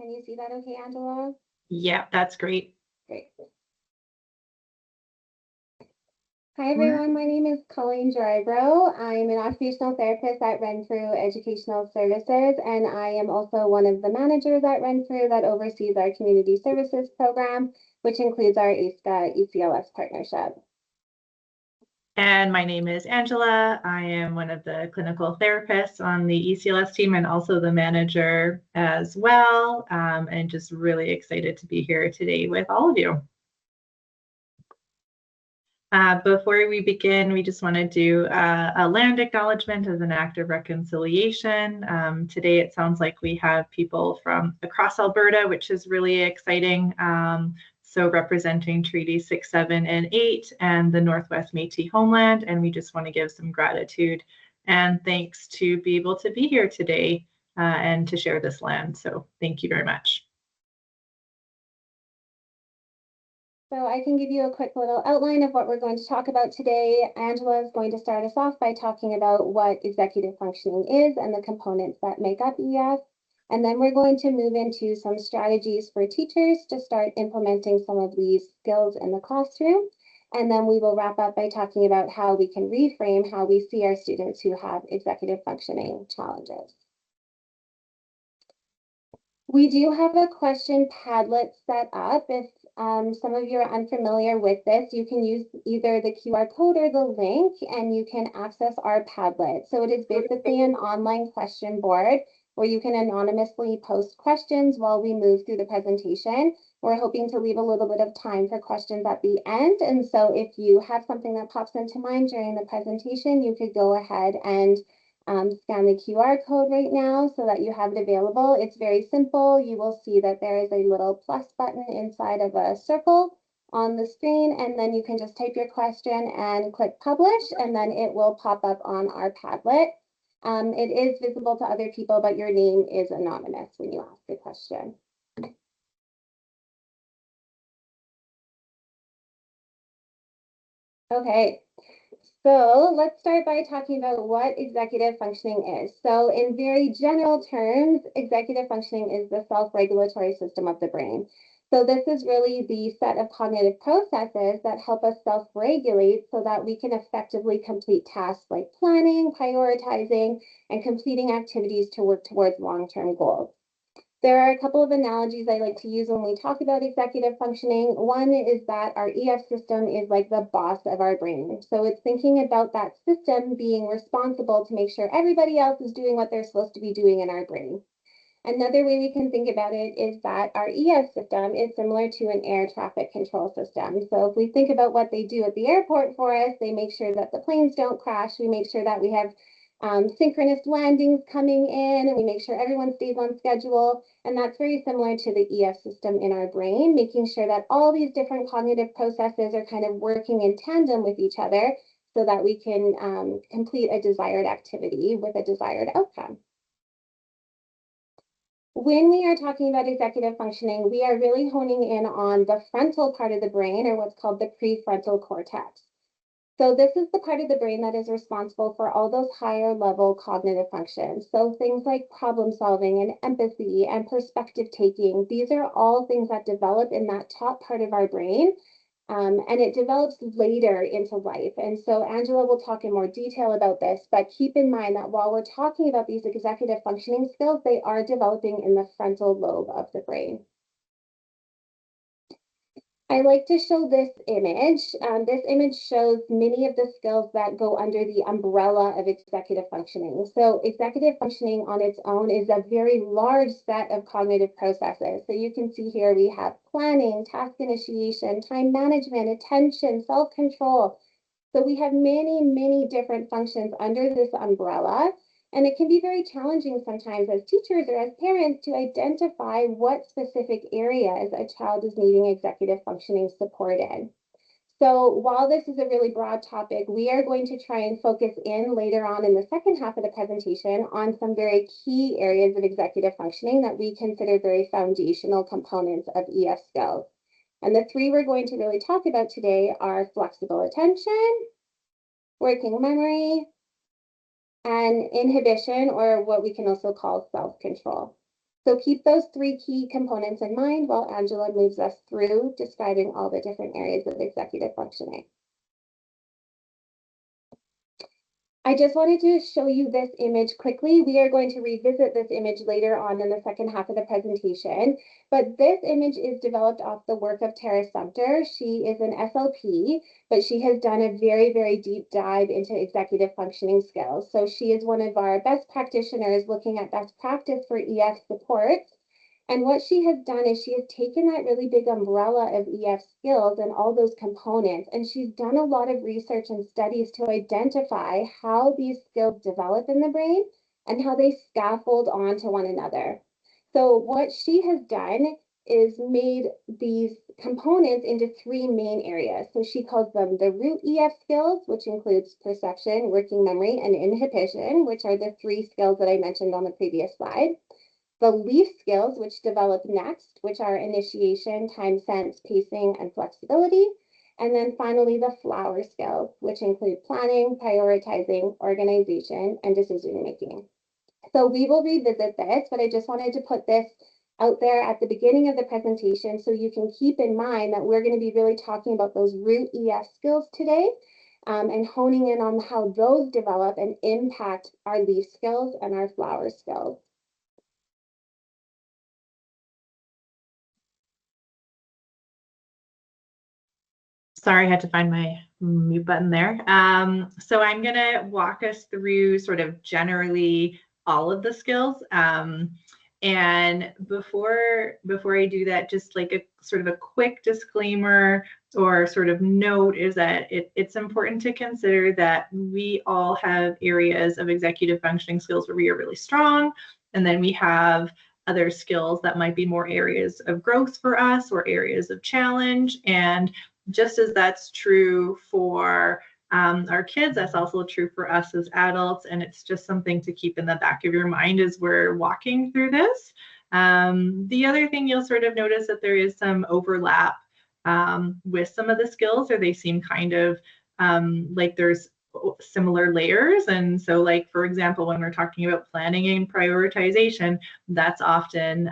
Can you see that okay, Angela? Yeah, that's great. Great. Hi, everyone. My name is Colleen Drybrough. I'm an occupational therapist at Renfrew Educational Services, and I am also one of the managers at Renfrew that oversees our community services program, which includes our AISCA ECLS partnership. And my name is Angela. I am one of the clinical therapists on the ECLS team and also the manager as well, and just really excited to be here today with all of you. Before we begin, we just want to do a land acknowledgement as an act of reconciliation. Today, it sounds like we have people from across Alberta, which is really exciting. So representing Treaties 6, 7, and 8 and the Northwest Métis homeland. And we just want to give some gratitude and thanks to be able to be here today and to share this land. So thank you very much. So I can give you a quick little outline of what we're going to talk about today. Angela is going to start us off by talking about what executive functioning is and the components that make up EF. And then we're going to move into some strategies for teachers to start implementing some of these skills in the classroom. And then we will wrap up by talking about how we can reframe how we see our students who have executive functioning challenges. We do have a question Padlet set up. If some of you are unfamiliar with this, you can use either the QR code or the link and you can access our Padlet. So it is basically an online question board where you can anonymously post questions while we move through the presentation. We're hoping to leave a little bit of time for questions at the end. And so if you have something that pops into mind during the presentation, you could go ahead and scan the QR code right now so that you have it available. It's very simple. You will see that there is a little plus button inside of a circle on the screen, and then you can just type your question and click publish, and then it will pop up on our Padlet. It is visible to other people, but your name is anonymous when you ask a question. Okay. So let's start by talking about what executive functioning is. So in very general terms, executive functioning is the self-regulatory system of the brain. So this is really the set of cognitive processes that help us self-regulate so that we can effectively complete tasks like planning, prioritizing, and completing activities to work towards long-term goals. There are a couple of analogies I like to use when we talk about executive functioning. One is that our EF system is like the boss of our brain. So it's thinking about that system being responsible to make sure everybody else is doing what they're supposed to be doing in our brain. Another way we can think about it is that our EF system is similar to an air traffic control system. So if we think about what they do at the airport for us, they make sure that the planes don't crash. We make sure that we have synchronous landings coming in, and we make sure everyone stays on schedule. And that's very similar to the EF system in our brain, making sure that all these different cognitive processes are kind of working in tandem with each other so that we can complete a desired activity with a desired outcome. When we are talking about executive functioning, we are really honing in on the frontal part of the brain, or what's called the prefrontal cortex. So this is the part of the brain that is responsible for all those higher level cognitive functions. So things like problem solving and empathy and perspective taking, these are all things that develop in that top part of our brain. And it develops later into life. And so Angela will talk in more detail about this, but keep in mind that while we're talking about these executive functioning skills, they are developing in the frontal lobe of the brain. I like to show this image. This image shows many of the skills that go under the umbrella of executive functioning. So executive functioning on its own is a very large set of cognitive processes. So you can see here we have planning, task initiation, time management, attention, self-control. So we have many, many different functions under this umbrella. And it can be very challenging sometimes as teachers or as parents to identify what specific areas a child is needing executive functioning support in. So while this is a really broad topic, we are going to try and focus in later on in the second half of the presentation on some very key areas of executive functioning that we consider very foundational components of EF skills. And the three we're going to really talk about today are flexible attention, working memory, and inhibition, or what we can also call self-control. So keep those three key components in mind while Angela moves us through describing all the different areas of executive functioning. I just wanted to show you this image quickly. We are going to revisit this image later on in the second half of the presentation, but this image is developed off the work of Tera Sumpter. She is an SLP, but she has done a very, very deep dive into executive functioning skills. So she is one of our best practitioners looking at best practice for EF supports. And what she has done is she has taken that really big umbrella of EF skills and all those components, and she's done a lot of research and studies to identify how these skills develop in the brain and how they scaffold onto one another. So what she has done is made these components into three main areas. So she calls them the root EF skills, which includes perception, working memory, and inhibition, which are the three skills that I mentioned on the previous slide. The leaf skills, which develop next, which are initiation, time sense, pacing, and flexibility. And then finally, the flower skills, which include planning, prioritizing, organization, and decision making. So we will revisit this, but I just wanted to put this out there at the beginning of the presentation so you can keep in mind that we're going to be really talking about those root EF skills today and honing in on how those develop and impact our leaf skills and our flower skills. Sorry, I had to find my mute button there. So I'm going to walk us through sort of generally all of the skills. And before I do that, just like a sort of a quick disclaimer or sort of note is that it's important to consider that we all have areas of executive functioning skills where we are really strong. And then we have other skills that might be more areas of growth for us or areas of challenge. And just as that's true for our kids, that's also true for us as adults. And it's just something to keep in the back of your mind as we're walking through this. The other thing you'll sort of notice that there is some overlap with some of the skills, or they seem kind of like there's similar layers. And so like, for example, when we're talking about planning and prioritization, that's often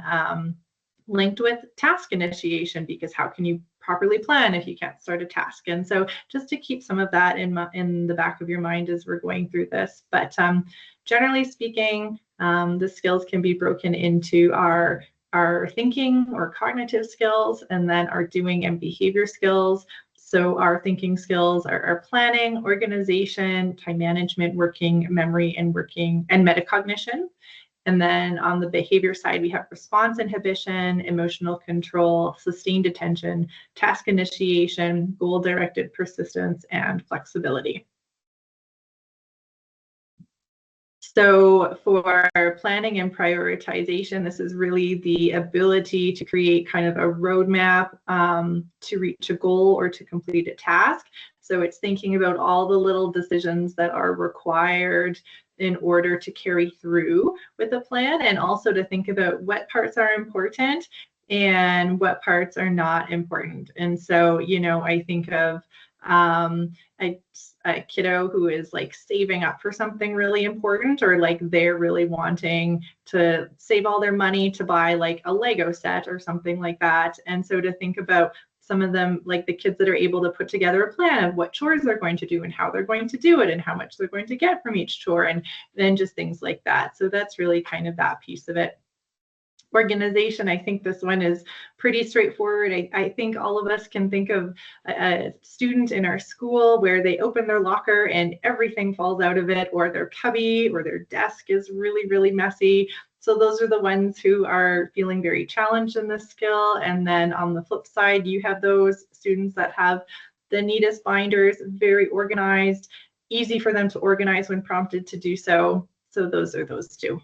linked with task initiation, because how can you properly plan if you can't start a task? And so just to keep some of that in the back of your mind as we're going through this. But generally speaking, the skills can be broken into our thinking or cognitive skills, and then our doing and behavior skills. So our thinking skills are planning, organization, time management, working memory, and metacognition. And then on the behavior side, we have response inhibition, emotional control, sustained attention, task initiation, goal-directed persistence, and flexibility. So for planning and prioritization, this is really the ability to create kind of a roadmap to reach a goal or to complete a task. So it's thinking about all the little decisions that are required in order to carry through with a plan, and also to think about what parts are important and what parts are not important. And so, you know, I think of a kiddo who is like saving up for something really important, or like they're really wanting to save all their money to buy like a Lego set or something like that. And so to think about some of them, like the kids that are able to put together a plan of what chores they're going to do and how they're going to do it and how much they're going to get from each chore, and then just things like that. So that's really kind of that piece of it. Organization, I think this one is pretty straightforward. I think all of us can think of a student in our school where they open their locker and everything falls out of it, or their cubby or their desk is really, really messy. So those are the ones who are feeling very challenged in this skill. And then on the flip side, you have those students that have the neatest binders, very organized, easy for them to organize when prompted to do so. So those are those two.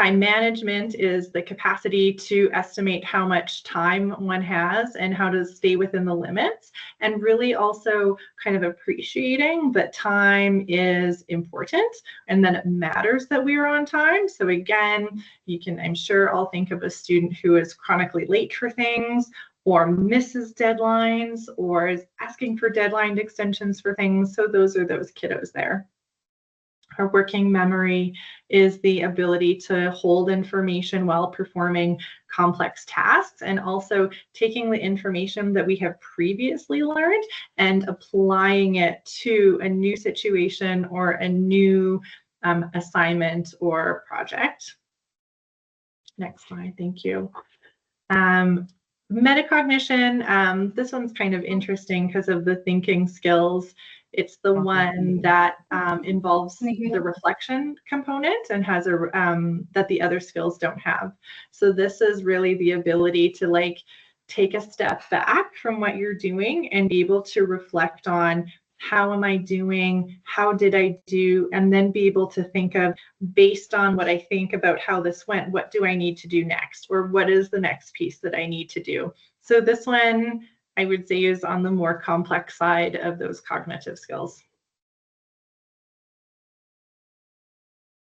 Time management is the capacity to estimate how much time one has and how to stay within the limits, and really also kind of appreciating that time is important and that it matters that we are on time. So again, you can, I'm sure, all think of a student who is chronically late for things, or misses deadlines, or is asking for deadline extensions for things. So those are those kiddos there. Our working memory is the ability to hold information while performing complex tasks, and also taking the information that we have previously learned and applying it to a new situation or a new assignment or project. Next slide, thank you. Metacognition, this one's kind of interesting because of the thinking skills. It's the one that involves the reflection component and has a that the other skills don't have. So this is really the ability to like take a step back from what you're doing and be able to reflect on, how am I doing? How did I do? And then be able to think of, based on what I think about how this went, what do I need to do next? Or what is the next piece that I need to do? So this one, I would say, is on the more complex side of those cognitive skills.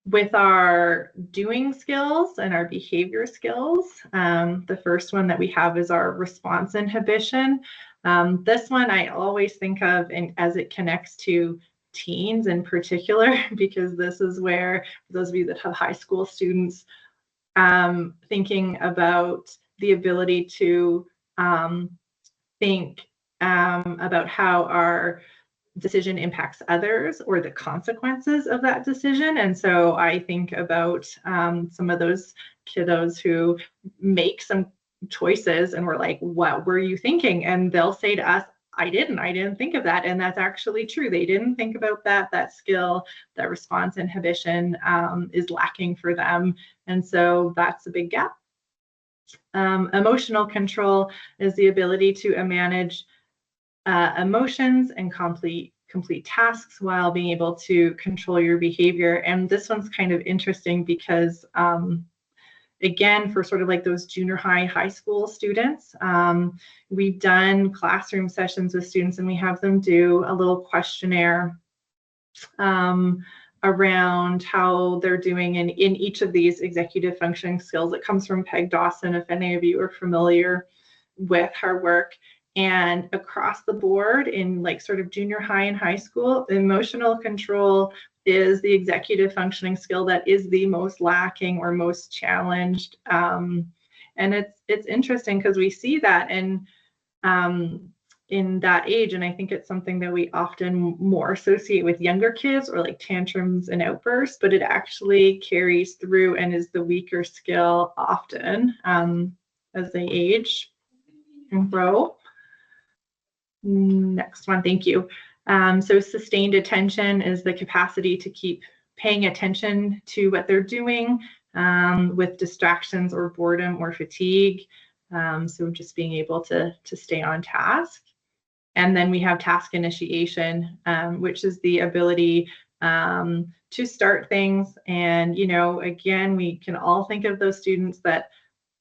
With our doing skills and our behavior skills, the first one that we have is our response inhibition. This one I always think of as it connects to teens in particular, because this is where, for those of you that have high school students, thinking about the ability to think about how our decision impacts others or the consequences of that decision. And so I think about some of those kiddos who make some choices and we're like, what were you thinking? And they'll say to us, I didn't think of that. And that's actually true. They didn't think about that. That skill, that response inhibition is lacking for them. And so that's a big gap. Emotional control is the ability to manage emotions and complete tasks while being able to control your behavior. And this one's kind of interesting because again, for sort of like those junior high school students, we've done classroom sessions with students and we have them do a little questionnaire around how they're doing in each of these executive functioning skills. It comes from Peg Dawson, if any of you are familiar with her work. And across the board in like sort of junior high and high school, emotional control is the executive functioning skill that is the most lacking or most challenged. And it's interesting because we see that in that age, and I think it's something that we often more associate with younger kids or like tantrums and outbursts, but it actually carries through and is the weaker skill often as they age and grow. Next one, thank you. So sustained attention is the capacity to keep paying attention to what they're doing with distractions or boredom or fatigue. So just being able to stay on task. And then we have task initiation, which is the ability to start things. And, you know, again, we can all think of those students that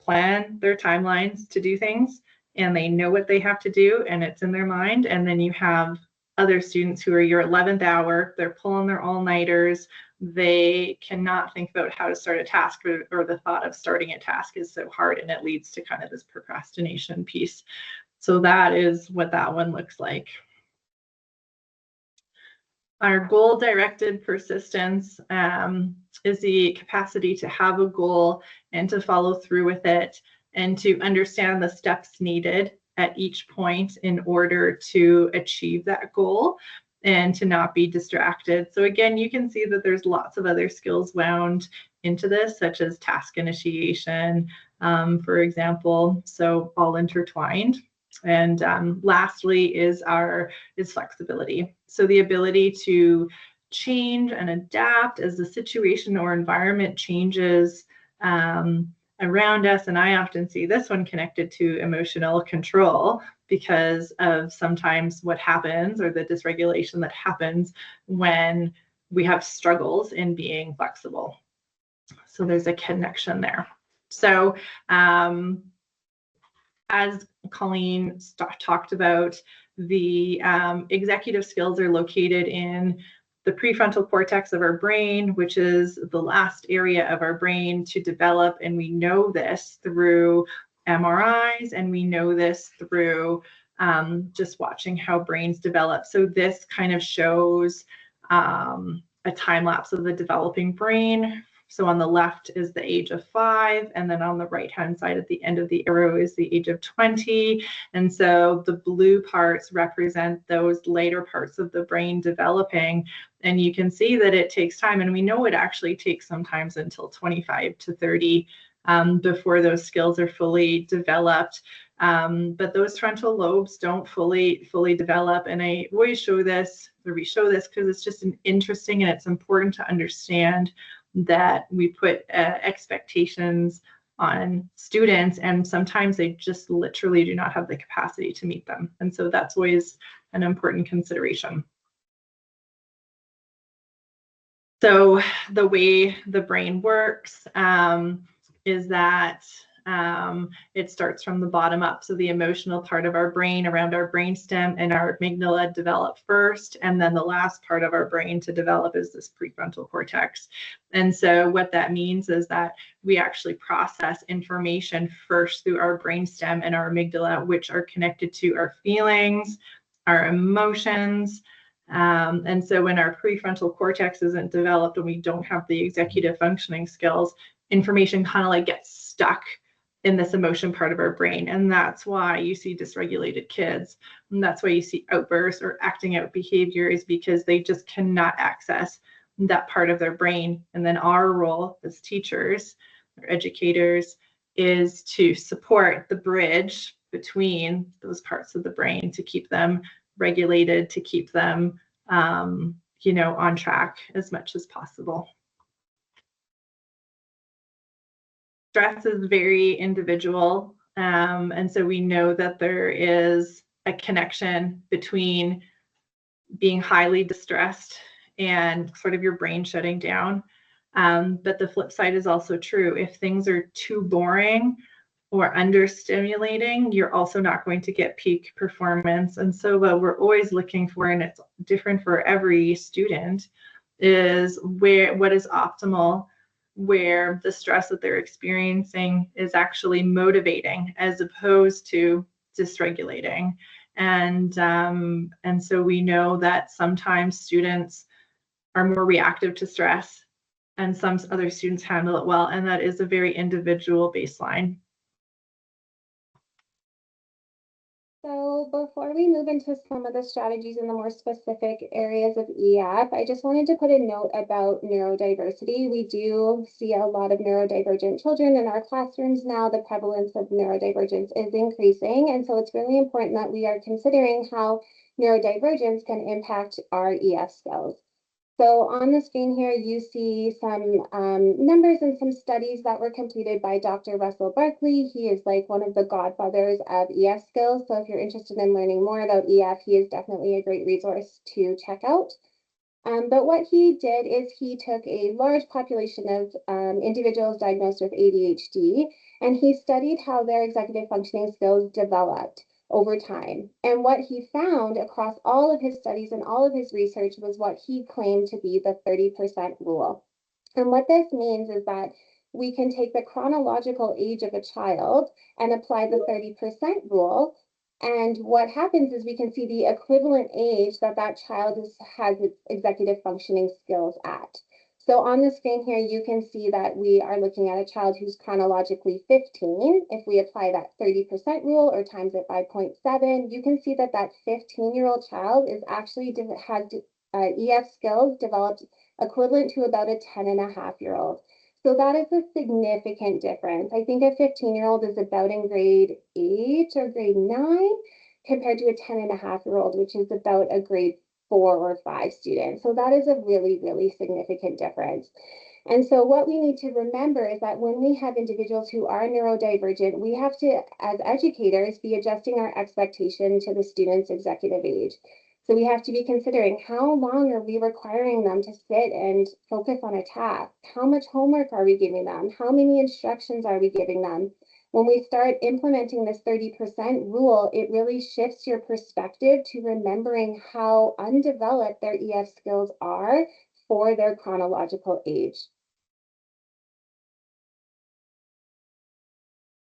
plan their timelines to do things and they know what they have to do and it's in their mind. And then you have other students who are your 11th hour, they're pulling their all-nighters, they cannot think about how to start a task, or the thought of starting a task is so hard and it leads to kind of this procrastination piece. So that is what that one looks like. Our goal-directed persistence is the capacity to have a goal and to follow through with it and to understand the steps needed at each point in order to achieve that goal and to not be distracted. So again, you can see that there's lots of other skills wound into this, such as task initiation, for example, so all intertwined. And lastly is flexibility. So the ability to change and adapt as the situation or environment changes around us. And I often see this one connected to emotional control because of sometimes what happens or the dysregulation that happens when we have struggles in being flexible. So there's a connection there. So as Colleen talked about, the executive skills are located in the prefrontal cortex of our brain, which is the last area of our brain to develop. And we know this through MRIs, and we know this through just watching how brains develop. So this kind of shows a time lapse of the developing brain. So on the left is the age of 5, and then on the right-hand side at the end of the arrow is the age of 20. And so the blue parts represent those later parts of the brain developing. And you can see that it takes time, and we know it actually takes sometimes until 25 to 30 before those skills are fully developed. But those frontal lobes don't fully develop. And I always show this, or we show this, because it's just interesting and it's important to understand that we put expectations on students, and sometimes they just literally do not have the capacity to meet them. And so that's always an important consideration. So the way the brain works is that it starts from the bottom up. So the emotional part of our brain around our brainstem and our amygdala develop first, and then the last part of our brain to develop is this prefrontal cortex. And so what that means is that we actually process information first through our brainstem and our amygdala, which are connected to our feelings, our emotions. And so when our prefrontal cortex isn't developed and we don't have the executive functioning skills, information kind of like gets stuck in this emotion part of our brain. And that's why you see dysregulated kids. And that's why you see outbursts or acting out behaviors, because they just cannot access that part of their brain. And then our role as teachers or educators is to support the bridge between those parts of the brain to keep them regulated, to keep them, on track as much as possible. Stress is very individual, and so we know that there is a connection between being highly distressed and sort of your brain shutting down. But the flip side is also true. If things are too boring or understimulating, you're also not going to get peak performance. And so what we're always looking for, and it's different for every student, is what is optimal, where the stress that they're experiencing is actually motivating as opposed to dysregulating. And so we know that sometimes students are more reactive to stress and some other students handle it well, and that is a very individual baseline. So before we move into some of the strategies in the more specific areas of EF, I just wanted to put a note about neurodiversity. We do see a lot of neurodivergent children in our classrooms now. The prevalence of neurodivergence is increasing, and so it's really important that we are considering how neurodivergence can impact our EF skills. So on the screen here, you see some numbers and some studies that were completed by Dr. Russell Barkley. He is like one of the godfathers of EF skills. So if you're interested in learning more about EF, he is definitely a great resource to check out. But what he did is he took a large population of individuals diagnosed with ADHD, and he studied how their executive functioning skills developed over time. And what he found across all of his studies and all of his research was what he claimed to be the 30% rule. And what this means is that we can take the chronological age of a child and apply the 30% rule. And what happens is we can see the equivalent age that that child has its executive functioning skills at. So on the screen here, you can see that we are looking at a child who's chronologically 15. If we apply that 30% rule or times it by 0.7, you can see that that 15-year-old child is actually has EF skills developed equivalent to about a 10-and-a-half-year-old. So that is a significant difference. I think a 15-year-old is about in grade 8 or grade 9 compared to a 10-and-a-half-year-old, which is about a grade 4 or 5 student. So that is a really, really significant difference. And so what we need to remember is that when we have individuals who are neurodivergent, we have to, as educators, be adjusting our expectation to the student's executive age. So we have to be considering how long are we requiring them to sit and focus on a task? How much homework are we giving them? How many instructions are we giving them? When we start implementing this 30% rule, it really shifts your perspective to remembering how undeveloped their EF skills are for their chronological age.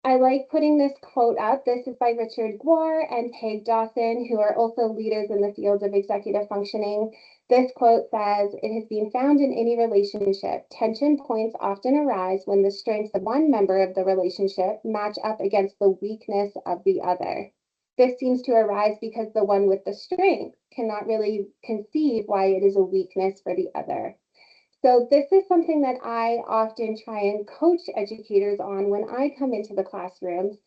I like putting this quote up. This is by Richard Guar and Peg Dawson, who are also leaders in the field of executive functioning. This quote says, "It has been found in any relationship, tension points often arise when the strengths of one member of the relationship match up against the weakness of the other. This seems to arise because the one with the strength cannot really conceive why it is a weakness for the other." So this is something that I often try and coach educators on when I come into the classrooms,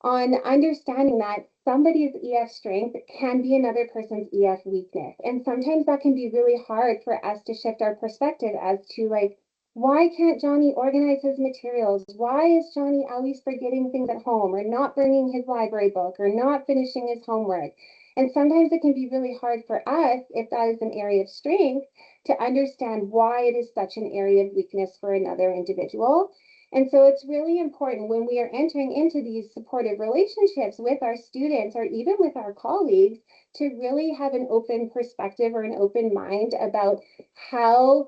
on understanding that somebody's EF strength can be another person's EF weakness. And sometimes that can be really hard for us to shift our perspective as to, like, why can't Johnny organize his materials? Why is Johnny always forgetting things at home, or not bringing his library book, or not finishing his homework? And sometimes it can be really hard for us, if that is an area of strength, to understand why it is such an area of weakness for another individual. And so it's really important when we are entering into these supportive relationships with our students, or even with our colleagues, to really have an open perspective or an open mind about how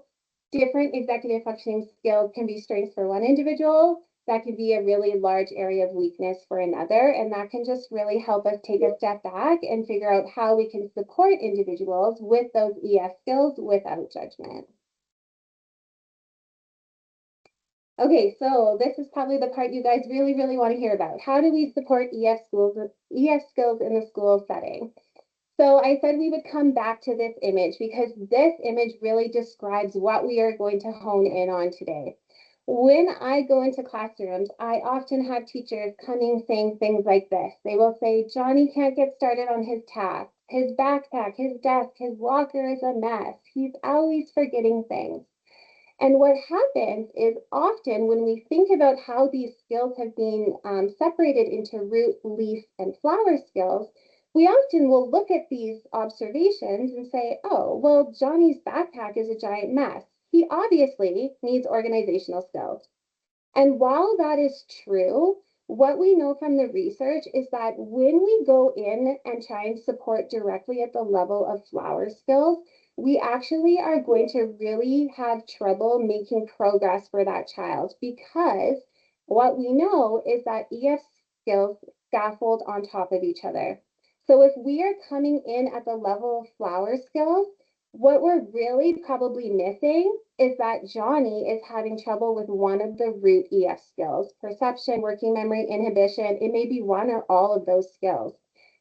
different executive functioning skills can be strengths for one individual, that can be a really large area of weakness for another. And that can just really help us take a step back and figure out how we can support individuals with those EF skills without judgment. Okay, so this is probably the part you guys really, really want to hear about. How do we support EF skills in the school setting? So I said we would come back to this image because this image really describes what we are going to hone in on today. When I go into classrooms, I often have teachers coming saying things like this. They will say, "Johnny can't get started on his tasks. His backpack, his desk, his locker is a mess. He's always forgetting things." And what happens is, often when we think about how these skills have been separated into root, leaf, and flower skills, we often will look at these observations and say, "Oh, well, Johnny's backpack is a giant mess. He obviously needs organizational skills." And while that is true, what we know from the research is that when we go in and try and support directly at the level of flower skills, we actually are going to really have trouble making progress for that child, because what we know is that EF skills scaffold on top of each other. So if we are coming in at the level of flower skills, what we're really probably missing is that Johnny is having trouble with one of the root EF skills: perception, working memory, inhibition. It may be one or all of those skills.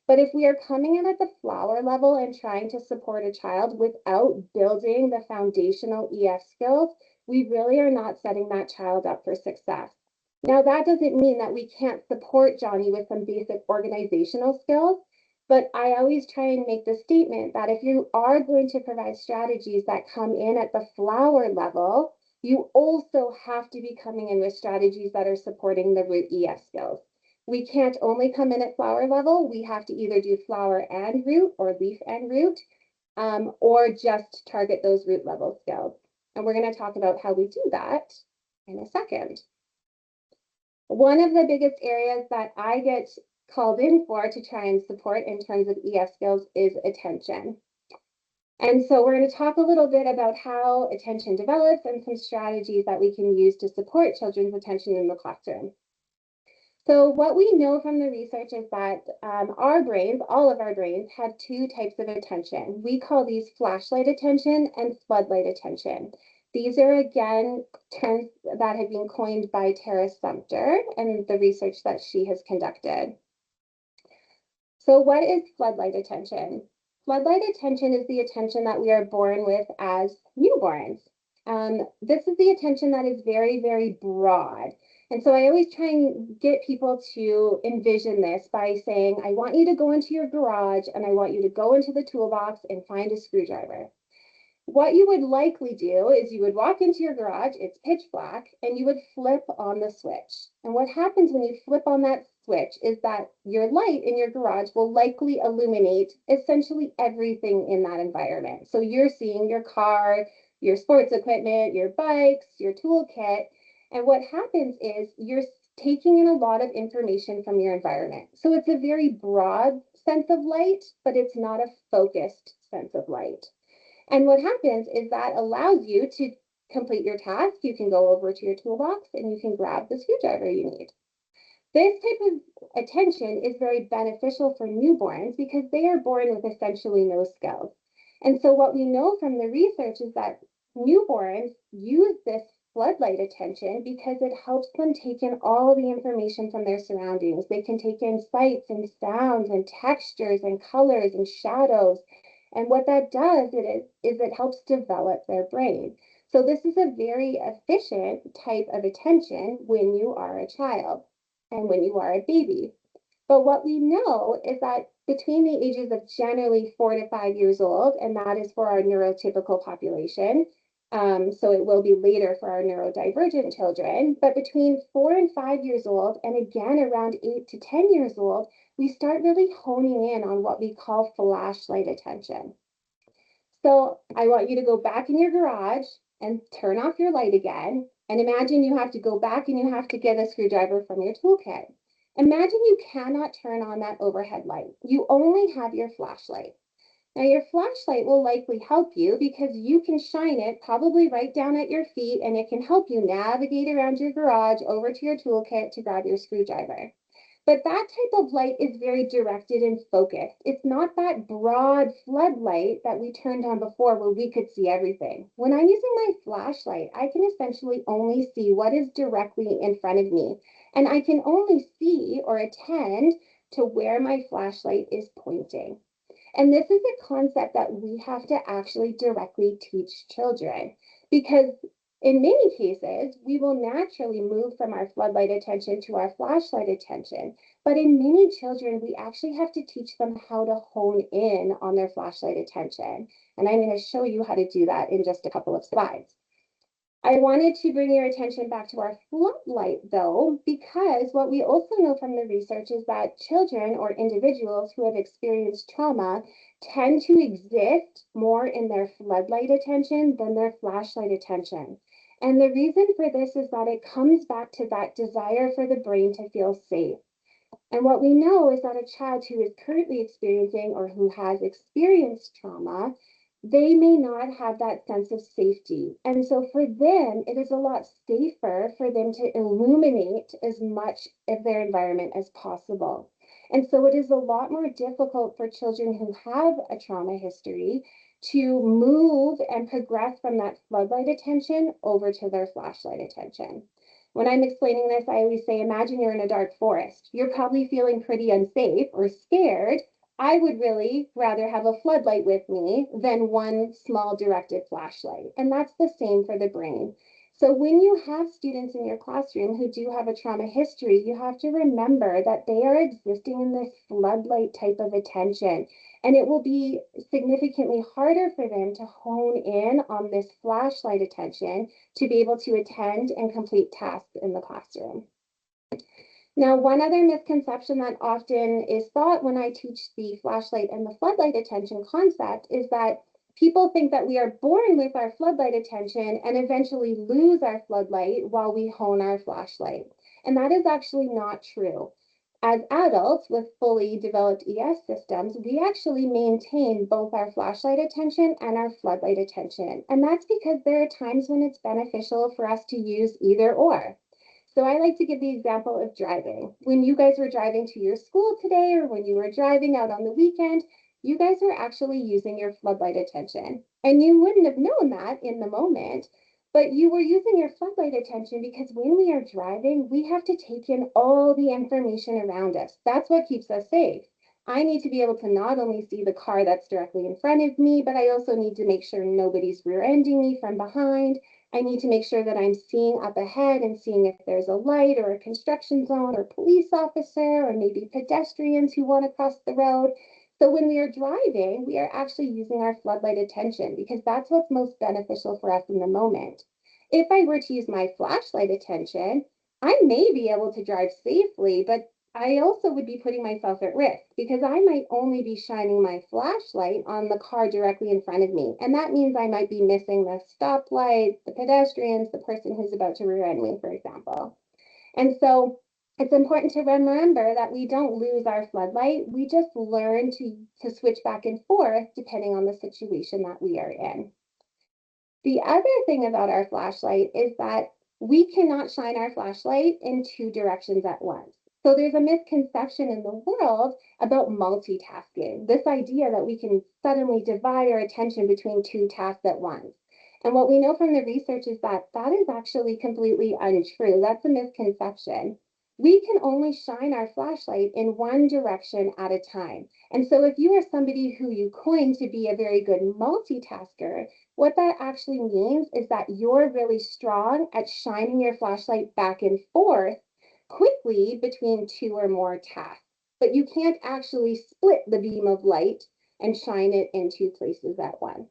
But if we are coming in at the flower level and trying to support a child without building the foundational EF skills, we really are not setting that child up for success. Now, that doesn't mean that we can't support Johnny with some basic organizational skills, but I always try and make the statement that if you are going to provide strategies that come in at the flower level, you also have to be coming in with strategies that are supporting the root EF skills. We can't only come in at flower level. We have to either do flower and root, or leaf and root, or just target those root level skills. And we're going to talk about how we do that in a second. One of the biggest areas that I get called in for to try and support in terms of EF skills is attention. And so we're going to talk a little bit about how attention develops and some strategies that we can use to support children's attention in the classroom. So what we know from the research is that our brains, all of our brains, have two types of attention. We call these flashlight attention and floodlight attention. These are, again, terms that have been coined by Tera Sumpter and the research that she has conducted. So what is floodlight attention? Floodlight attention is the attention that we are born with as newborns. This is the attention that is very, very broad. And so I always try and get people to envision this by saying, I want you to go into your garage and I want you to go into the toolbox and find a screwdriver. What you would likely do is you would walk into your garage, it's pitch black, and you would flip on the switch. And what happens when you flip on that switch is that your light in your garage will likely illuminate essentially everything in that environment. So you're seeing your car, your sports equipment, your bikes, your toolkit. And what happens is you're taking in a lot of information from your environment. So it's a very broad sense of light, but it's not a focused sense of light. And what happens is that allows you to complete your task. You can go over to your toolbox and you can grab the screwdriver you need. This type of attention is very beneficial for newborns because they are born with essentially no skills. And so what we know from the research is that newborns use this floodlight attention because it helps them take in all the information from their surroundings. They can take in sights and sounds and textures and colors and shadows. And what that does is it helps develop their brain. So this is a very efficient type of attention when you are a child and when you are a baby. But what we know is that between the ages of generally 4 to 5 years old, and that is for our neurotypical population, so it will be later for our neurodivergent children, but between 4 and 5 years old, and again around 8 to 10 years old, we start really honing in on what we call flashlight attention. So I want you to go back in your garage and turn off your light again, and imagine you have to go back and you have to get a screwdriver from your toolkit. Imagine you cannot turn on that overhead light. You only have your flashlight. Now your flashlight will likely help you because you can shine it probably right down at your feet and it can help you navigate around your garage over to your toolkit to grab your screwdriver. But that type of light is very directed and focused. It's not that broad floodlight that we turned on before where we could see everything. When I'm using my flashlight, I can essentially only see what is directly in front of me. And I can only see or attend to where my flashlight is pointing. And this is a concept that we have to actually directly teach children because in many cases, we will naturally move from our floodlight attention to our flashlight attention. But in many children, we actually have to teach them how to hone in on their flashlight attention. And I'm going to show you how to do that in just a couple of slides. I wanted to bring your attention back to our floodlight though, because what we also know from the research is that children or individuals who have experienced trauma tend to exist more in their floodlight attention than their flashlight attention. And the reason for this is that it comes back to that desire for the brain to feel safe. And what we know is that a child who is currently experiencing or who has experienced trauma, they may not have that sense of safety. And so for them, it is a lot safer for them to illuminate as much of their environment as possible. And so it is a lot more difficult for children who have a trauma history to move and progress from that floodlight attention over to their flashlight attention. When I'm explaining this, I always say, imagine you're in a dark forest. You're probably feeling pretty unsafe or scared. I would really rather have a floodlight with me than one small directed flashlight. And that's the same for the brain. So when you have students in your classroom who do have a trauma history, you have to remember that they are existing in this floodlight type of attention. And it will be significantly harder for them to hone in on this flashlight attention to be able to attend and complete tasks in the classroom. Now, one other misconception that often is thought when I teach the flashlight and the floodlight attention concept is that people think that we are born with our floodlight attention and eventually lose our floodlight while we hone our flashlight. And that is actually not true. As adults with fully developed ES systems, we actually maintain both our flashlight attention and our floodlight attention. And that's because there are times when it's beneficial for us to use either or. So I like to give the example of driving. When you guys were driving to your school today, or when you were driving out on the weekend, you guys were actually using your floodlight attention. And you wouldn't have known that in the moment, but you were using your floodlight attention because when we are driving, we have to take in all the information around us. That's what keeps us safe. I need to be able to not only see the car that's directly in front of me, but I also need to make sure nobody's rear-ending me from behind. I need to make sure that I'm seeing up ahead and seeing if there's a light or a construction zone or police officer or maybe pedestrians who want to cross the road. So when we are driving, we are actually using our floodlight attention because that's what's most beneficial for us in the moment. If I were to use my flashlight attention, I may be able to drive safely, but I also would be putting myself at risk because I might only be shining my flashlight on the car directly in front of me. And that means I might be missing the stoplight, the pedestrians, the person who's about to rear end me, for example. And so it's important to remember that we don't lose our floodlight. We just learn to switch back and forth depending on the situation that we are in. The other thing about our flashlight is that we cannot shine our flashlight in two directions at once. So there's a misconception in the world about multitasking, this idea that we can suddenly divide our attention between two tasks at once. And what we know from the research is that that is actually completely untrue. That's a misconception. We can only shine our flashlight in one direction at a time. And so if you are somebody who you coin to be a very good multitasker, what that actually means is that you're really strong at shining your flashlight back and forth quickly between two or more tasks, but you can't actually split the beam of light and shine it in two places at once.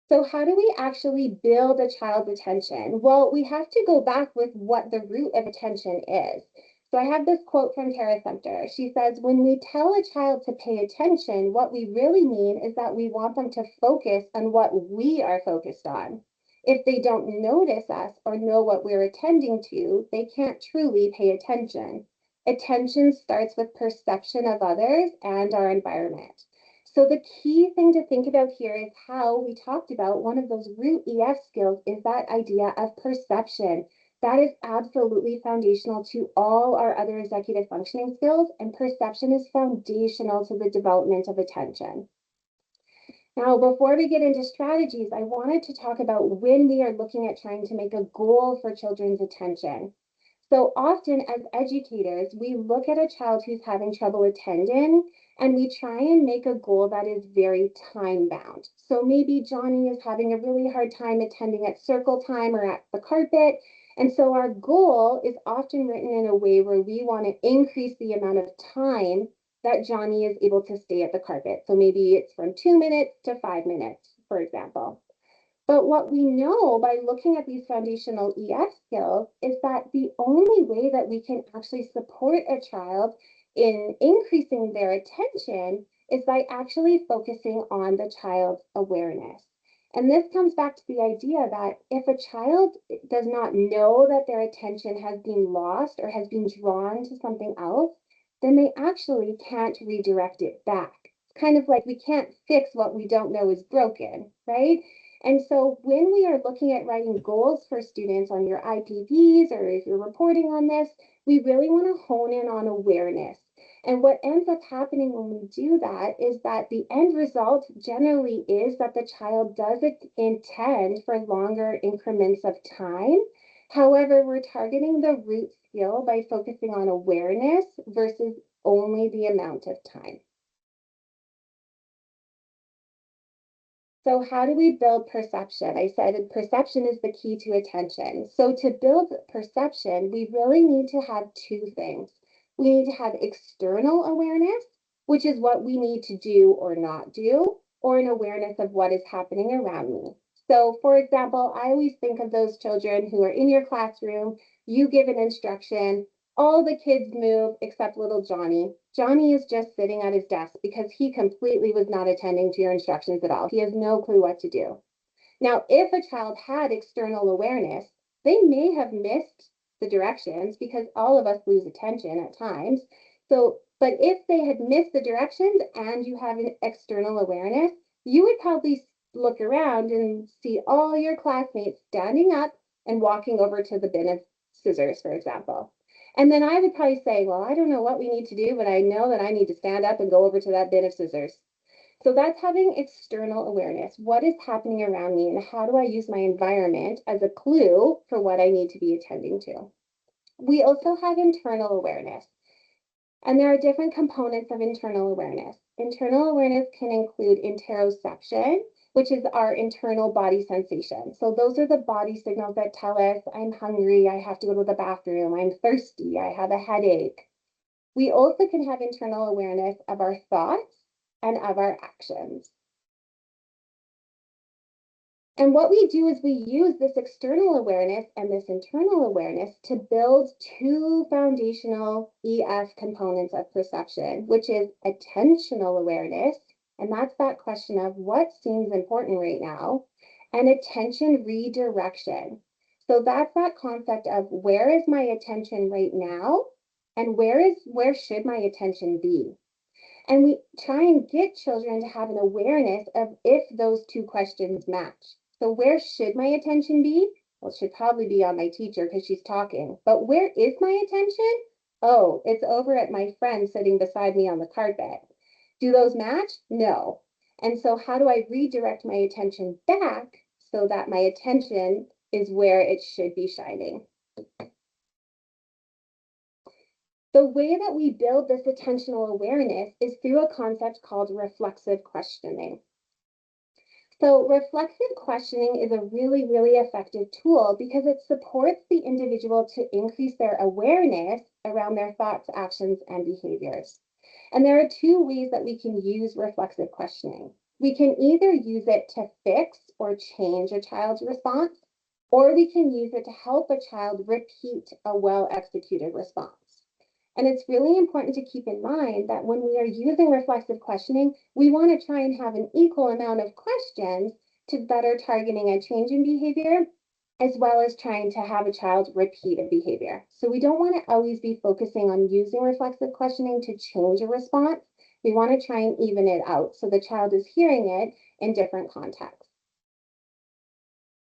So how do we actually build a child's attention? Well, we have to go back with what the root of attention is. So I have this quote from Tera Sumpter. She says, when we tell a child to pay attention, what we really mean is that we want them to focus on what we are focused on. If they don't notice us or know what we're attending to, they can't truly pay attention. Attention starts with perception of others and our environment. So the key thing to think about here is how we talked about one of those root EF skills is that idea of perception. That is absolutely foundational to all our other executive functioning skills, and perception is foundational to the development of attention. Now, before we get into strategies, I wanted to talk about when we are looking at trying to make a goal for children's attention. So often as educators, we look at a child who's having trouble attending and we try and make a goal that is very time bound. So maybe Johnny is having a really hard time attending at circle time or at the carpet. And so our goal is often written in a way where we want to increase the amount of time that Johnny is able to stay at the carpet. So maybe it's from 2 minutes to 5 minutes, for example. But what we know by looking at these foundational EF skills is that the only way that we can actually support a child in increasing their attention is by actually focusing on the child's awareness. And this comes back to the idea that if a child does not know that their attention has been lost or has been drawn to something else, then they actually can't redirect it back. It's kind of like we can't fix what we don't know is broken, right? And so when we are looking at writing goals for students on your IPPs, or if you're reporting on this, we really want to hone in on awareness. And what ends up happening when we do that is that the end result generally is that the child does intend for longer increments of time. However, we're targeting the root skill by focusing on awareness versus only the amount of time. So how do we build perception? I said perception is the key to attention. So to build perception, we really need to have two things. We need to have external awareness, which is what we need to do or not do, or an awareness of what is happening around me. So for example, I always think of those children who are in your classroom, you give an instruction, all the kids move except little Johnny. Johnny is just sitting at his desk because he completely was not attending to your instructions at all. He has no clue what to do. Now, if a child had external awareness, they may have missed the directions because all of us lose attention at times. So, but if they had missed the directions and you have an external awareness, you would probably look around and see all your classmates standing up and walking over to the bin of scissors, for example. And then I would probably say, well, I don't know what we need to do, but I know that I need to stand up and go over to that bin of scissors. So that's having external awareness. What is happening around me and how do I use my environment as a clue for what I need to be attending to? We also have internal awareness. And there are different components of internal awareness. Internal awareness can include interoception, which is our internal body sensation. So those are the body signals that tell us I'm hungry, I have to go to the bathroom, I'm thirsty, I have a headache. We also can have internal awareness of our thoughts and of our actions. And what we do is we use this external awareness and this internal awareness to build two foundational EF components of perception, which is attentional awareness. And that's that question of what seems important right now, and attention redirection. So that's that concept of where is my attention right now, and where should my attention be? And we try and get children to have an awareness of if those two questions match. So where should my attention be? Well, it should probably be on my teacher because she's talking. But where is my attention? Oh, it's over at my friend sitting beside me on the carpet. Do those match? No. And so how do I redirect my attention back so that my attention is where it should be shining? The way that we build this attentional awareness is through a concept called reflexive questioning. So reflexive questioning is a really, really effective tool because it supports the individual to increase their awareness around their thoughts, actions, and behaviors. And there are two ways that we can use reflexive questioning. We can either use it to fix or change a child's response, or we can use it to help a child repeat a well-executed response. And it's really important to keep in mind that when we are using reflexive questioning, we want to try and have an equal amount of questions to better targeting a change in behavior, as well as trying to have a child repeat a behavior. So we don't want to always be focusing on using reflexive questioning to change a response. We want to try and even it out so the child is hearing it in different contexts.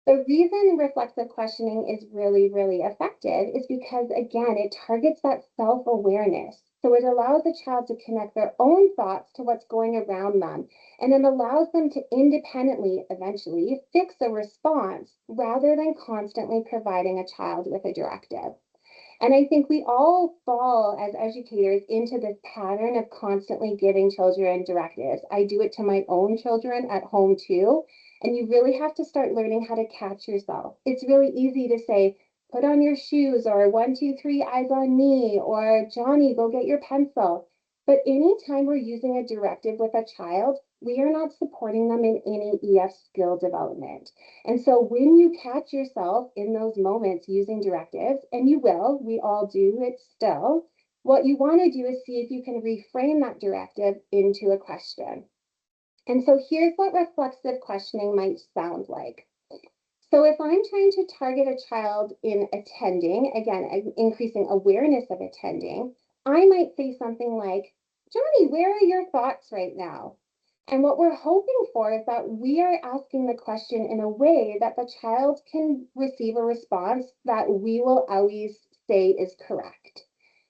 The reason reflexive questioning is really, really effective is because, again, it targets that self-awareness. So it allows the child to connect their own thoughts to what's going around them, and it allows them to independently, eventually, fix a response rather than constantly providing a child with a directive. And I think we all fall as educators into this pattern of constantly giving children directives. I do it to my own children at home too. And you really have to start learning how to catch yourself. It's really easy to say, put on your shoes, or 1, 2, 3, eyes on me, or Johnny, go get your pencil. But anytime we're using a directive with a child, we are not supporting them in any EF skill development. And so when you catch yourself in those moments using directives, and you will, we all do it still, what you want to do is see if you can reframe that directive into a question. And so here's what reflexive questioning might sound like. So if I'm trying to target a child in attending, again, increasing awareness of attending, I might say something like, Johnny, where are your thoughts right now? And what we're hoping for is that we are asking the question in a way that the child can receive a response that we will always say is correct.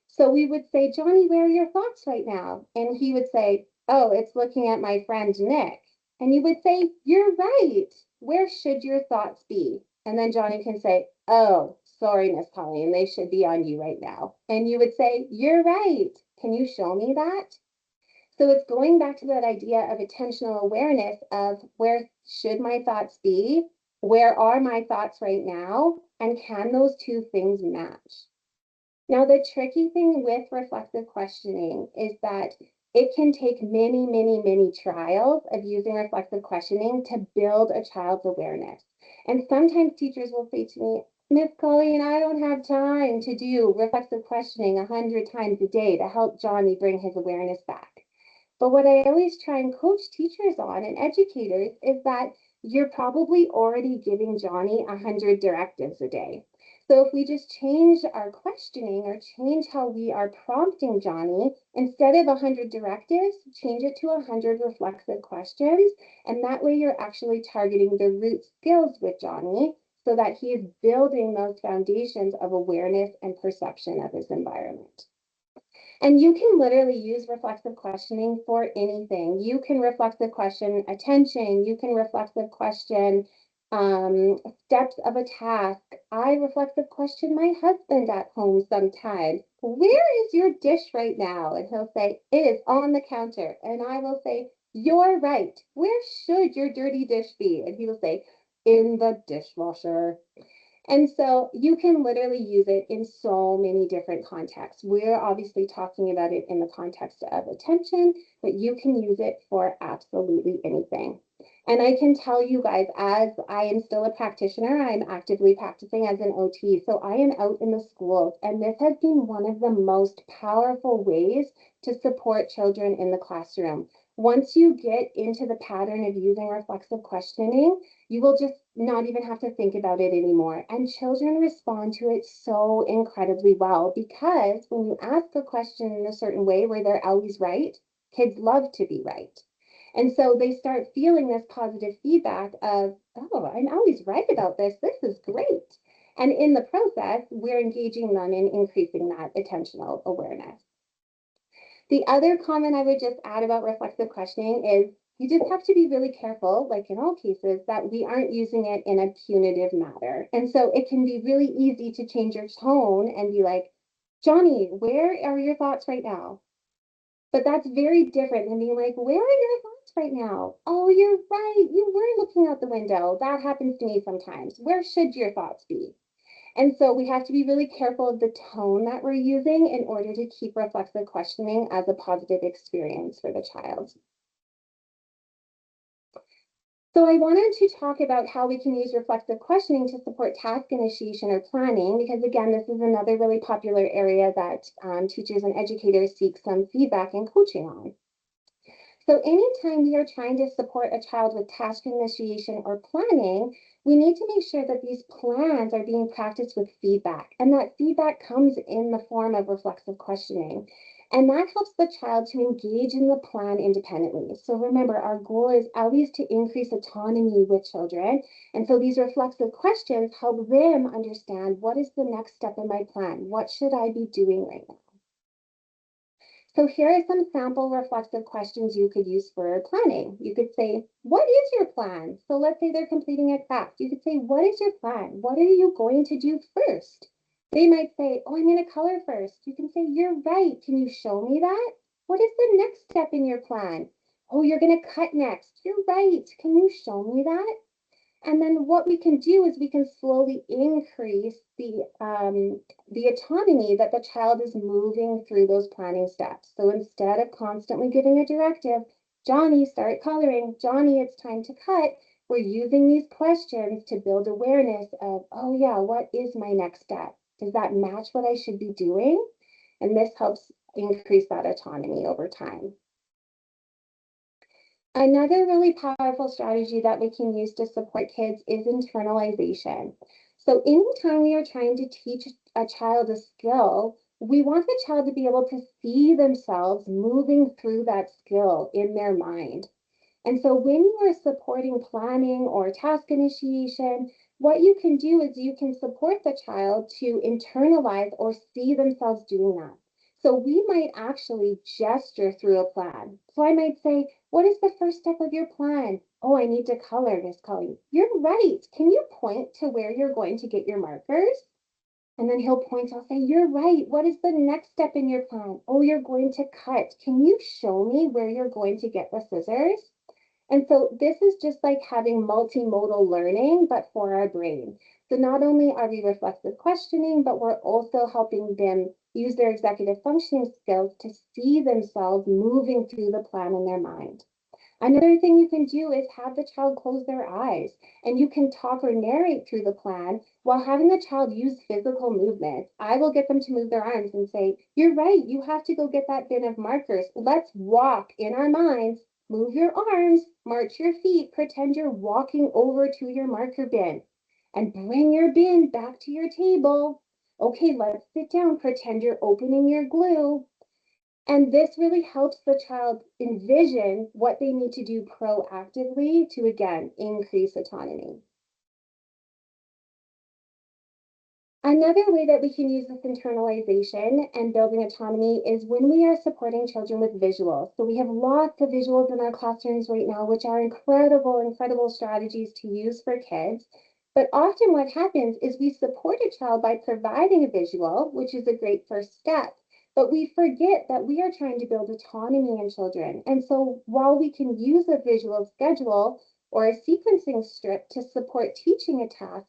So we would say, Johnny, where are your thoughts right now? And he would say, oh, it's looking at my friend Nick. And you would say, you're right. Where should your thoughts be? And then Johnny can say, oh, sorry, Miss Colleen, they should be on you right now. And you would say, you're right. Can you show me that? So it's going back to that idea of attentional awareness of where should my thoughts be? Where are my thoughts right now? And can those two things match? Now, the tricky thing with reflexive questioning is that it can take many, many, many trials of using reflexive questioning to build a child's awareness. And sometimes teachers will say to me, Miss Colleen, I don't have time to do reflexive questioning 100 times a day to help Johnny bring his awareness back. But what I always try and coach teachers on and educators is that you're probably already giving Johnny 100 directives a day. So if we just change our questioning or change how we are prompting Johnny, instead of 100 directives, change it to 100 reflexive questions. And that way you're actually targeting the root skills with Johnny so that he is building those foundations of awareness and perception of his environment. And you can literally use reflexive questioning for anything. You can reflexive question attention. You can reflexive question steps of a task. I reflexive question my husband at home sometimes. Where is your dish right now? And he'll say, it is on the counter. And I will say, you're right. Where should your dirty dish be? And he will say, in the dishwasher. And so you can literally use it in so many different contexts. We're obviously talking about it in the context of attention, but you can use it for absolutely anything. And I can tell you guys, as I am still a practitioner, I'm actively practicing as an OT. So I am out in the schools, and this has been one of the most powerful ways to support children in the classroom. Once you get into the pattern of using reflexive questioning, you will just not even have to think about it anymore. And children respond to it so incredibly well because when you ask a question in a certain way where they're always right, kids love to be right. And so they start feeling this positive feedback of, oh, I'm always right about this. This is great. And in the process, we're engaging them in increasing that attentional awareness. The other comment I would just add about reflexive questioning is you just have to be really careful, like in all cases, that we aren't using it in a punitive manner. And so it can be really easy to change your tone and be like, Johnny, where are your thoughts right now? But that's very different than being like, where are your thoughts right now? Oh, you're right. You were looking out the window. That happens to me sometimes. Where should your thoughts be? And so we have to be really careful of the tone that we're using in order to keep reflexive questioning as a positive experience for the child. So I wanted to talk about how we can use reflexive questioning to support task initiation or planning, because again, this is another really popular area that teachers and educators seek some feedback and coaching on. So anytime we are trying to support a child with task initiation or planning, we need to make sure that these plans are being practiced with feedback, and that feedback comes in the form of reflexive questioning. And that helps the child to engage in the plan independently. So remember, our goal is always to increase autonomy with children. And so these reflexive questions help them understand, what is the next step in my plan? What should I be doing right now? So here are some sample reflexive questions you could use for planning. You could say, what is your plan? So let's say they're completing a craft. You could say, what is your plan? What are you going to do first? They might say, oh, I'm going to color first. You can say, you're right. Can you show me that? What is the next step in your plan? Oh, you're going to cut next. You're right. Can you show me that? And then what we can do is we can slowly increase the autonomy that the child is moving through those planning steps. So instead of constantly giving a directive, Johnny, start coloring, Johnny, it's time to cut, we're using these questions to build awareness of, oh yeah, what is my next step? Does that match what I should be doing? And this helps increase that autonomy over time. Another really powerful strategy that we can use to support kids is internalization. So anytime we are trying to teach a child a skill, we want the child to be able to see themselves moving through that skill in their mind. And so when you are supporting planning or task initiation, what you can do is you can support the child to internalize or see themselves doing that. So we might actually gesture through a plan. So I might say, what is the first step of your plan? Oh, I need to color, Miss Colleen. You're right. Can you point to where you're going to get your markers? And then he'll point, I'll say, you're right. What is the next step in your plan? Oh, you're going to cut. Can you show me where you're going to get the scissors? And so this is just like having multimodal learning, but for our brain. So not only are we reflexive questioning, but we're also helping them use their executive functioning skills to see themselves moving through the plan in their mind. Another thing you can do is have the child close their eyes, and you can talk or narrate through the plan while having the child use physical movement. I will get them to move their arms and say, you're right, you have to go get that bin of markers. Let's walk in our minds. Move your arms, march your feet, pretend you're walking over to your marker bin, and bring your bin back to your table. Okay, let's sit down, pretend you're opening your glue. And this really helps the child envision what they need to do proactively to, again, increase autonomy. Another way that we can use this internalization and building autonomy is when we are supporting children with visuals. So we have lots of visuals in our classrooms right now, which are incredible strategies to use for kids. But often what happens is we support a child by providing a visual, which is a great first step. But we forget that we are trying to build autonomy in children. And so while we can use a visual schedule or a sequencing strip to support teaching a task,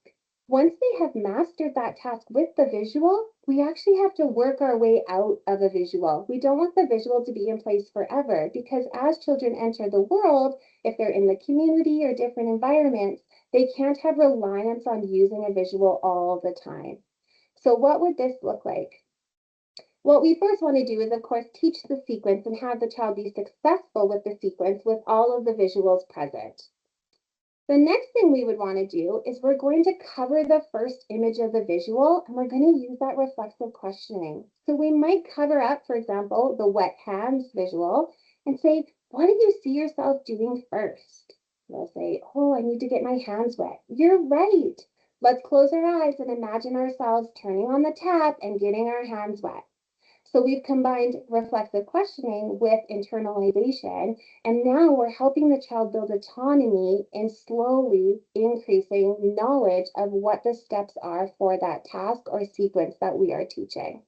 once they have mastered that task with the visual, we actually have to work our way out of a visual. We don't want the visual to be in place forever, because as children enter the world, if they're in the community or different environments, they can't have reliance on using a visual all the time. So what would this look like? What we first want to do is, of course, teach the sequence and have the child be successful with the sequence with all of the visuals present. The next thing we would want to do is we're going to cover the first image of the visual, and we're going to use that reflexive questioning. So we might cover up, for example, the wet hands visual and say, what do you see yourself doing first? They'll say, oh, I need to get my hands wet. You're right. Let's close our eyes and imagine ourselves turning on the tap and getting our hands wet. So we've combined reflexive questioning with internalization, and now we're helping the child build autonomy in slowly increasing knowledge of what the steps are for that task or sequence that we are teaching.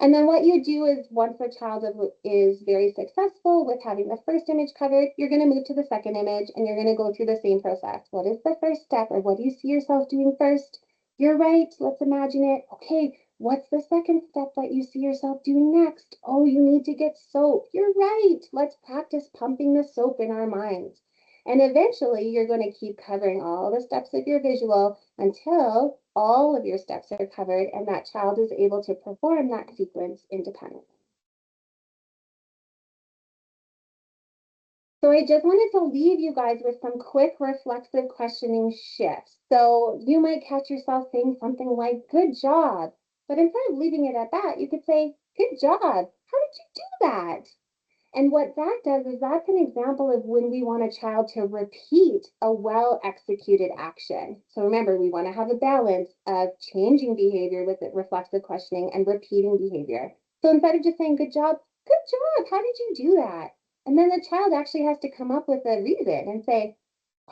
And then what you do is, once the child is very successful with having the first image covered, you're going to move to the second image and you're going to go through the same process. What is the first step, or what do you see yourself doing first? You're right, let's imagine it. Okay, what's the second step that you see yourself doing next? Oh, you need to get soap. You're right, let's practice pumping the soap in our minds. And eventually you're going to keep covering all the steps of your visual until all of your steps are covered and that child is able to perform that sequence independently. So I just wanted to leave you guys with some quick reflexive questioning shifts. So you might catch yourself saying something like, good job. But instead of leaving it at that, you could say, good job. How did you do that? And what that does is, that's an example of when we want a child to repeat a well-executed action. So remember, we want to have a balance of changing behavior with reflexive questioning and repeating behavior. So instead of just saying, good job, how did you do that? And then the child actually has to come up with a reason and say,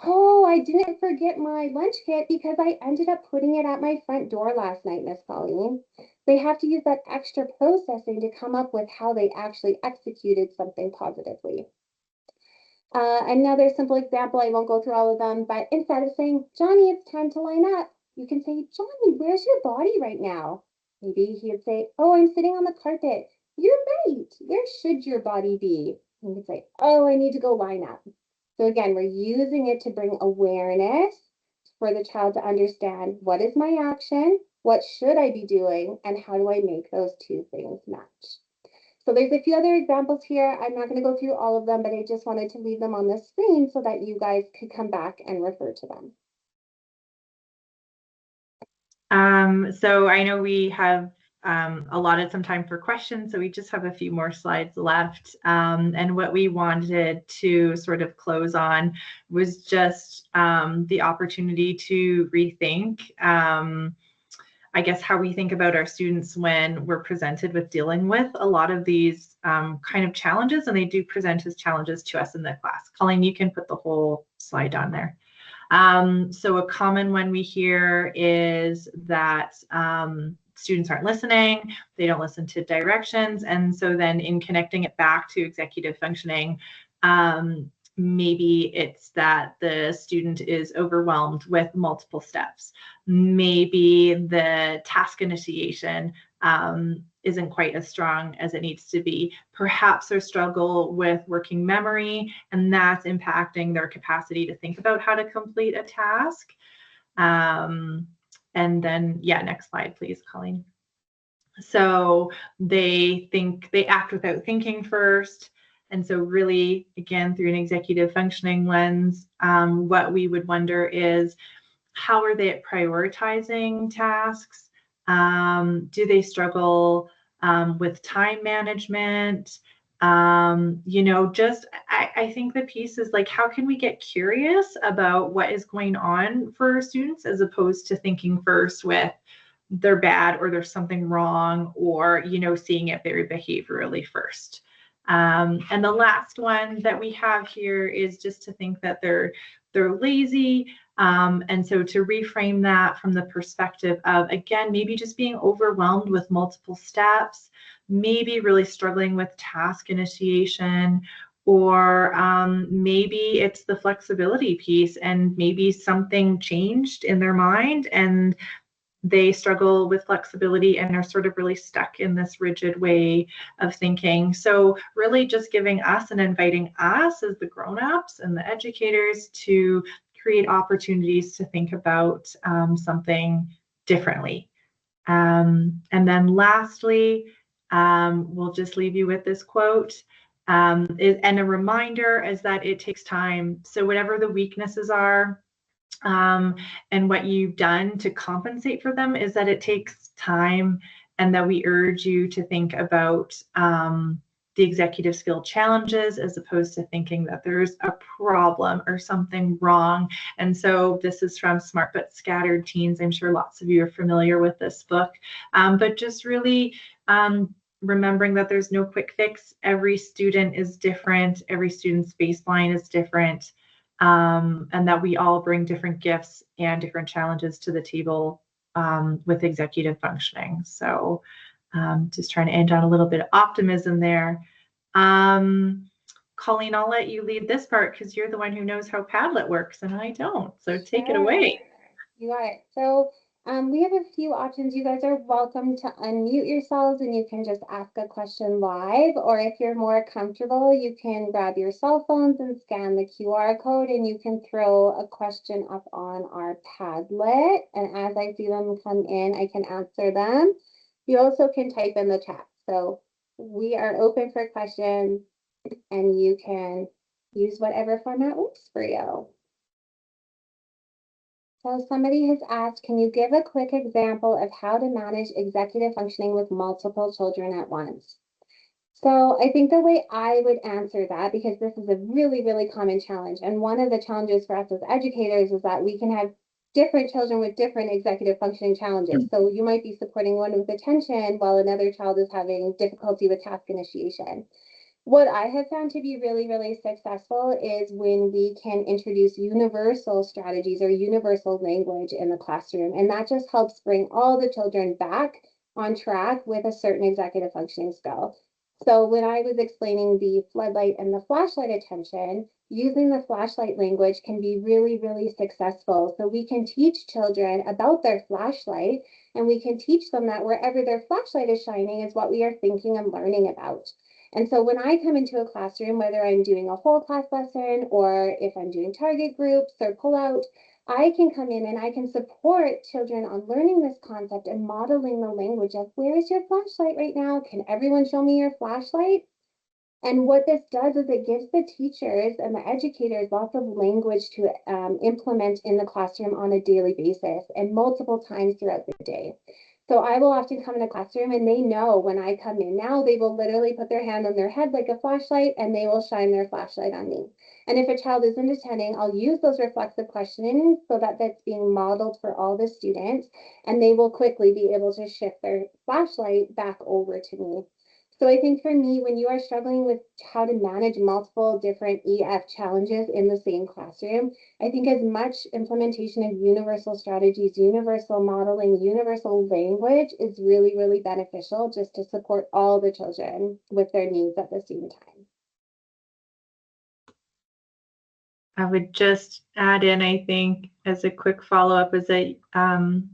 oh, I didn't forget my lunch kit because I ended up putting it at my front door last night, Miss Colleen. They have to use that extra processing to come up with how they actually executed something positively. Another simple example, I won't go through all of them, but instead of saying, Johnny, it's time to line up, you can say, Johnny, where's your body right now? Maybe he would say, oh, I'm sitting on the carpet. You're right. Where should your body be? And he'd say, oh, I need to go line up. So again, we're using it to bring awareness for the child to understand, what is my action, what should I be doing, and how do I make those two things match? So there's a few other examples here. I'm not going to go through all of them, but I just wanted to leave them on the screen so that you guys could come back and refer to them. So I know we have allotted some time for questions, so we just have a few more slides left. And what we wanted to sort of close on was just the opportunity to rethink, I guess, how we think about our students when we're presented with dealing with a lot of these kind of challenges, and they do present as challenges to us in the class. Colleen, you can put the whole slide on there. So a common one we hear is that students aren't listening, they don't listen to directions, and so then in connecting it back to executive functioning, maybe it's that the student is overwhelmed with multiple steps. Maybe the task initiation isn't quite as strong as it needs to be. Perhaps they struggle with working memory, and that's impacting their capacity to think about how to complete a task. And then, yeah, next slide, please, Colleen. So they act without thinking first. And so really, again, through an executive functioning lens, what we would wonder is, how are they at prioritizing tasks? Do they struggle with time management? You know, just I think the piece is like, how can we get curious about what is going on for students, as opposed to thinking first with they're bad or there's something wrong, or, you know, seeing it very behaviorally first. And the last one that we have here is just to think that they're lazy. And so to reframe that from the perspective of, again, maybe just being overwhelmed with multiple steps, maybe really struggling with task initiation, or maybe it's the flexibility piece, and maybe something changed in their mind and they struggle with flexibility and are sort of really stuck in this rigid way of thinking. So really just giving us and inviting us as the grown-ups and the educators to create opportunities to think about something differently. And then lastly, we'll just leave you with this quote. And a reminder is that it takes time. So whatever the weaknesses are, and what you've done to compensate for them, is that it takes time, and that we urge you to think about the executive skill challenges as opposed to thinking that there's a problem or something wrong. And so this is from Smart But Scattered Teens. I'm sure lots of you are familiar with this book, but just really remembering that there's no quick fix. Every student is different. Every student's baseline is different, and that we all bring different gifts and different challenges to the table with executive functioning. So just trying to end on a little bit of optimism there. Colleen, I'll let you lead this part because you're the one who knows how Padlet works and I don't. So take it away. You got it. So we have a few options. You guys are welcome to unmute yourselves and you can just ask a question live, or if you're more comfortable, you can grab your cell phones and scan the QR code and you can throw a question up on our Padlet. And as I see them come in, I can answer them. You also can type in the chat. So we are open for questions and you can use whatever format works for you. So somebody has asked, can you give a quick example of how to manage executive functioning with multiple children at once? So I think the way I would answer that, because this is a really, really common challenge, and one of the challenges for us as educators is that we can have different children with different executive functioning challenges. So you might be supporting one with attention while another child is having difficulty with task initiation. What I have found to be really, really successful is when we can introduce universal strategies or universal language in the classroom. And that just helps bring all the children back on track with a certain executive functioning skill. So when I was explaining the floodlight and the flashlight attention, using the flashlight language can be really, really successful. So we can teach children about their flashlight, and we can teach them that wherever their flashlight is shining is what we are thinking and learning about. And so when I come into a classroom, whether I'm doing a whole class lesson or if I'm doing target groups or pull out, I can come in and I can support children on learning this concept and modeling the language of where is your flashlight right now? Can everyone show me your flashlight? And what this does is it gives the teachers and the educators lots of language to implement in the classroom on a daily basis and multiple times throughout the day. So I will often come in a classroom and they know when I come in now, they will literally put their hand on their head like a flashlight and they will shine their flashlight on me. And if a child isn't attending, I'll use those reflexive questioning so that that's being modeled for all the students and they will quickly be able to shift their flashlight back over to me. So I think for me, when you are struggling with how to manage multiple different EF challenges in the same classroom, I think as much implementation of universal strategies, universal modeling, universal language is really, really beneficial just to support all the children with their needs at the same time. I would just add in, I think, as a quick follow-up, is that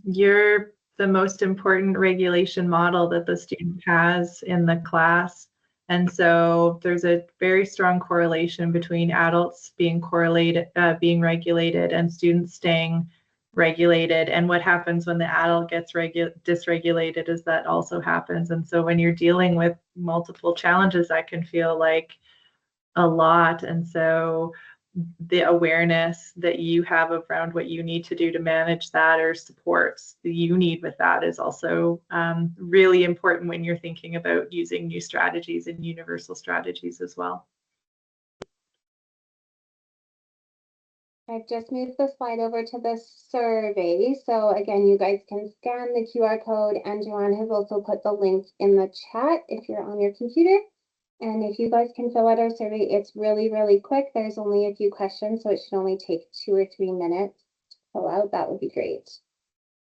you're the most important regulation model that the student has in the class. And so there's a very strong correlation between adults being regulated and students staying regulated. And what happens when the adult gets dysregulated is that also happens. And so when you're dealing with multiple challenges, that can feel like a lot. And so the awareness that you have around what you need to do to manage that or supports that you need with that is also really important when you're thinking about using new strategies and universal strategies as well. I've just moved the slide over to the survey. So again, you guys can scan the QR code, and Joanne has also put the link in the chat if you're on your computer. And if you guys can fill out our survey, it's really, really quick. There's only a few questions, so it should only take 2 or 3 minutes to fill out. That would be great.